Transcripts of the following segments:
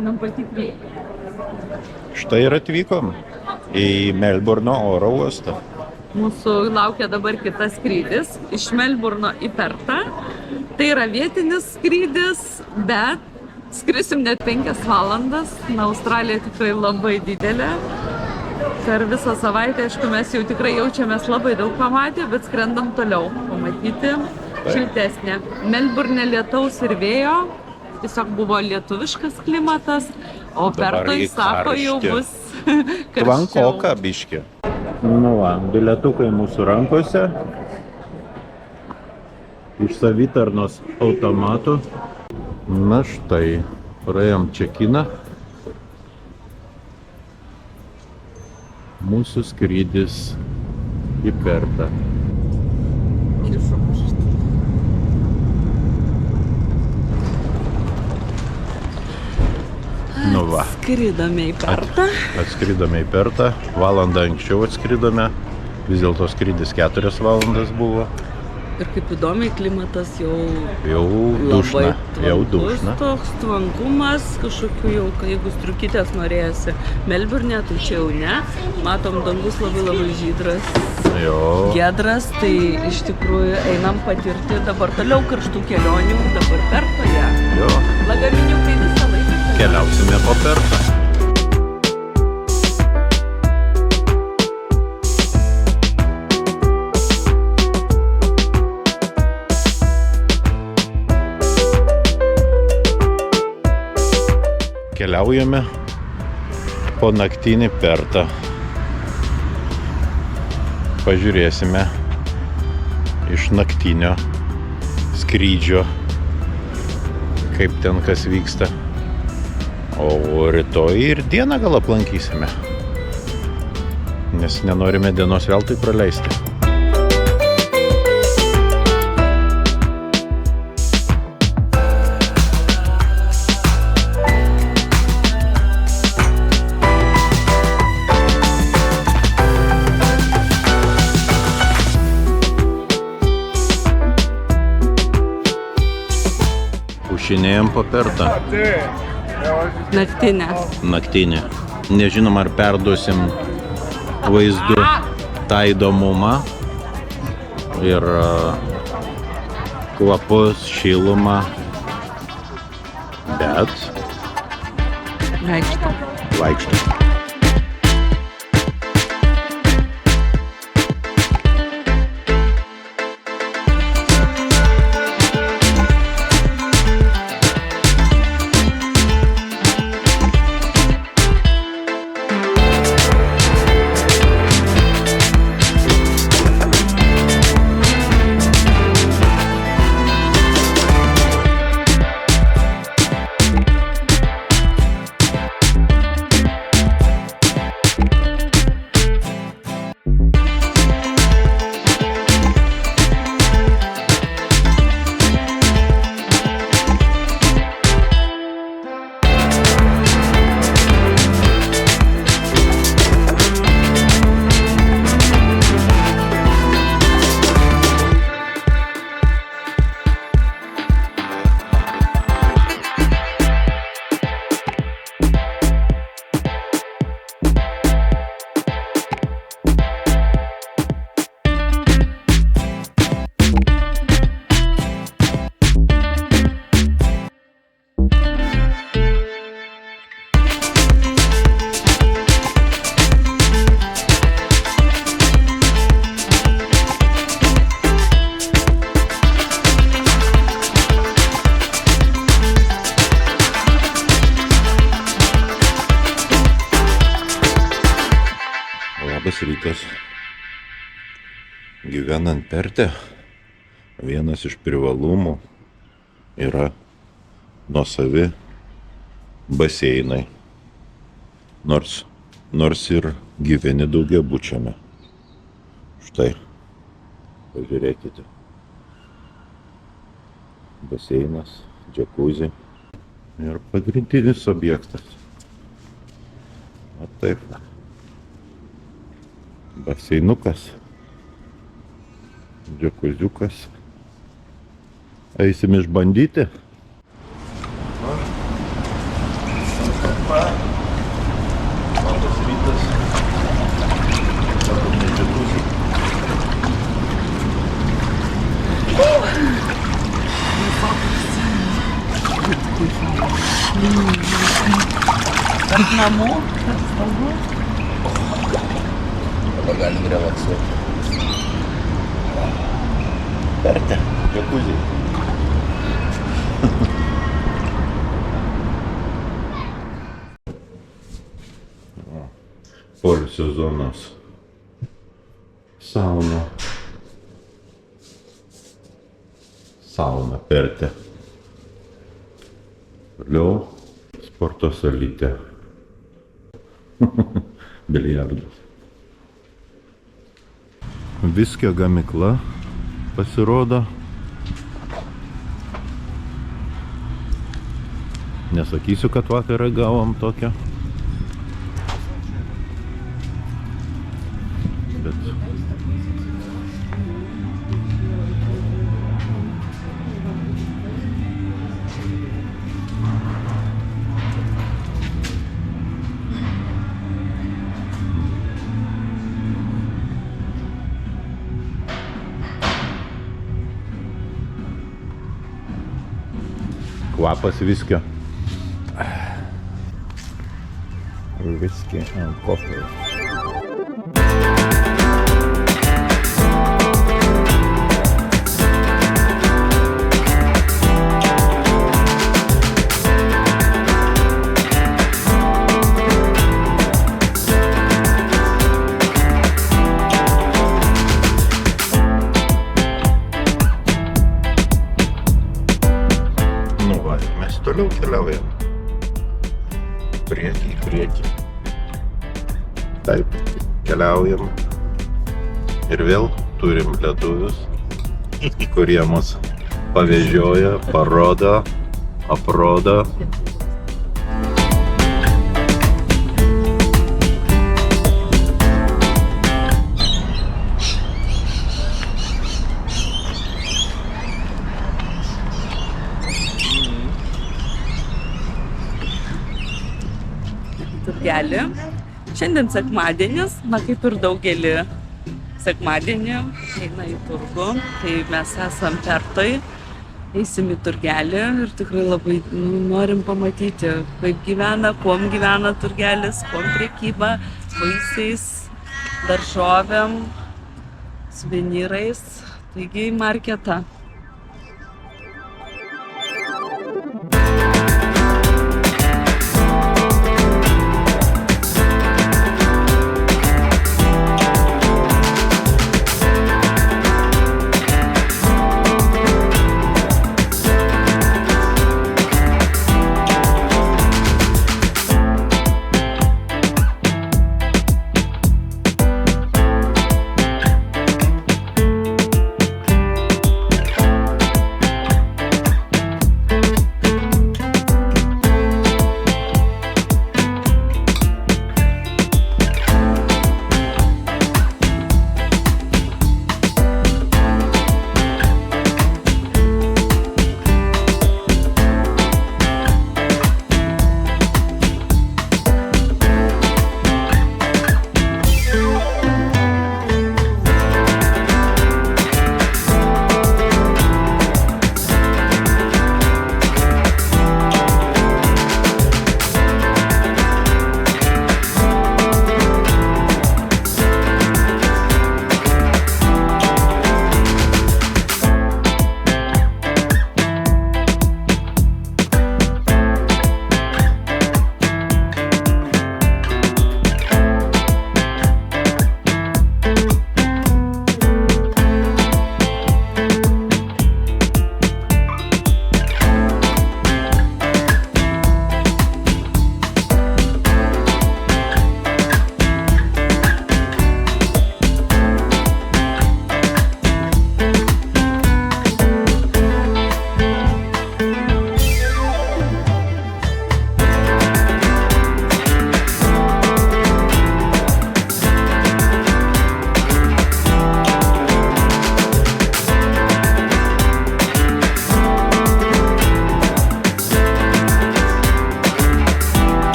Einam patikrinti. Štai ir atvykom į Melburno oro uostą. Mūsų laukia dabar kitas skrydis iš Melburno į Pertą. Tai yra vietinis skrydis, bet skrisim net 5 valandas. Australija tikrai labai didelė. Per visą savaitę, aišku, mes jau tikrai jaučiamės labai daug pamatę, bet skrendam toliau pamatyti šiltesnė. Melburne lietaus ir vėjo, tiesiog buvo lietuviškas klimatas, o Pertoj, sako, jau bus karščiau. Tvankoka biškį. Nu va, bilietukai mūsų rankose. Iš savitarnos automatų. Na štai, praėjom čekiną. Mūsų skrydis į Pertą. Nu va. Skridome į Pertą. Atskridome į Pertą. Valandą anksčiau atskridome. Vis dėlto skrydis 4 valandas buvo. Ir kaip įdomiai, klimatas jau dušna. Jau dušna. Toks tvankumas, kažkokių jau, jeigu striukytės norėjasi Melburne, tai čia jau ne. Matom, dangus labai žydras, giedras, tai iš tikrųjų einam patirti dabar toliau karštų kelionių, dabar Pertoje. Lagaminiukai visą laiką. Keliausime po Pertą. Keliaujame po naktinį Pertą. Pažiūrėsime iš naktinio skrydžio, kaip ten kas vyksta. O rytoj ir dieną gal aplankysime, nes nenorime dienos veltui praleisti. Šinėjom po Pertą. Naktinė. Nežinom, ar perduosim vaizdu tą įdomumą ir kvapus, šilumą, bet vaikštom. Labas rytas. Gyvenant Perte, vienas iš privalumų yra nuosavi baseinai. Nors ir gyveni daugiabučiame. Štai, pažiūrėkite. Baseinas, džakuzi ir pagrindinis objektas. O taip. Baseinukas, džakuziukas. Eisim išbandyti. Va. Labas rytas. Labas rytas. Tarp namų, tarp stalų. Dabar galim relaksuoti. Pertė, džakuzi. Poilsio zonos. Sauna. Sauna Pertė. Toliau sporto salytė. Biliardas. Viskio gamykla pasirodo. Nesakysiu, kad vakarą gavom tokią. Bet kvapas viskio. Whiskey and coffee. Nu va, mes toliau keliaujam. Priekį, priekį. Taip, keliaujam. Ir vėl turim lietuvius, kurie mus pavežioja, parodo, aprodo. Turgelį. Šiandien sekmadienis, na kaip ir daugelį sekmadienį eina į turgų, tai mes esam Pertoj, eisim į turgelį ir tikrai labai norim pamatyti, kaip gyvena, kuom gyvena turgelis, kuom prekyba, vaisiais, daržovėm, suvenyrais, taigi į marketą.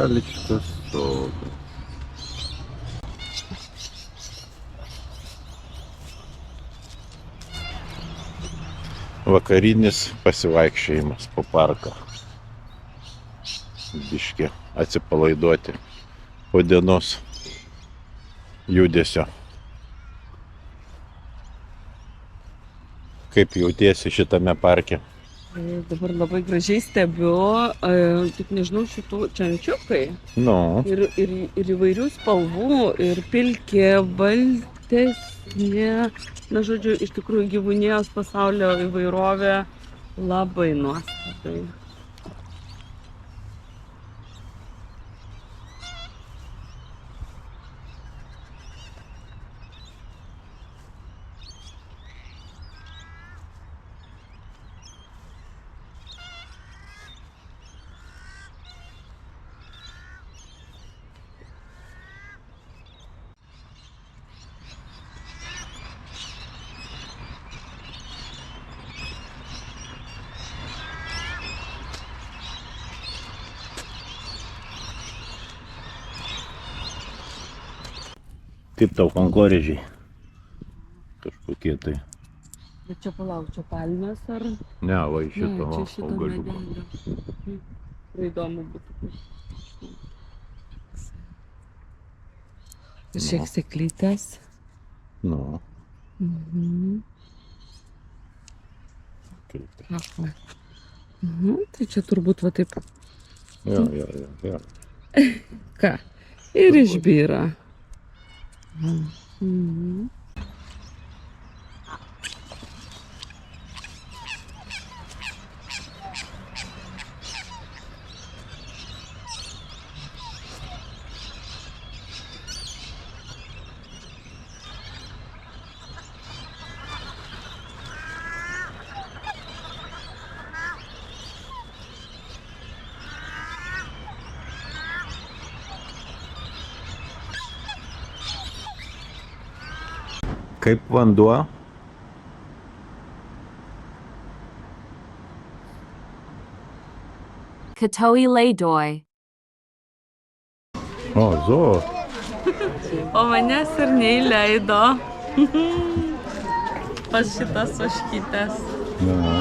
karališkas sodas. Vakarinis pasivaikščiojimas po parką. Biškį atsipalaiduoti po dienos judesio. Kaip jautiesi šitame parke? Dabar labai gražiai stebiu, tik nežinau šitų čančiukai. Nu, Ir įvairių spalvų, ir pilki, baltesni. Na, žodžiu, iš tikrųjų gyvūnijos pasaulio įvairovė labai nuostabi. kaip tau kankorėžiai? Kažkokie tai. Bet čia palauk, čia palmės ar? Ne, va iš Ne, šito čia šito augaliuko. medelio. Tai įdomu būtų. Ir šiek sėklytės. Nu, kaip tai. Aha. Tai čia turbūt va taip. Jo. Ką? Ir išbyra. Mhm. Kaip vanduo? Katoi Laidoi. O, zoo. O manęs ir neįleido. Pas šitas ožkytes. Na.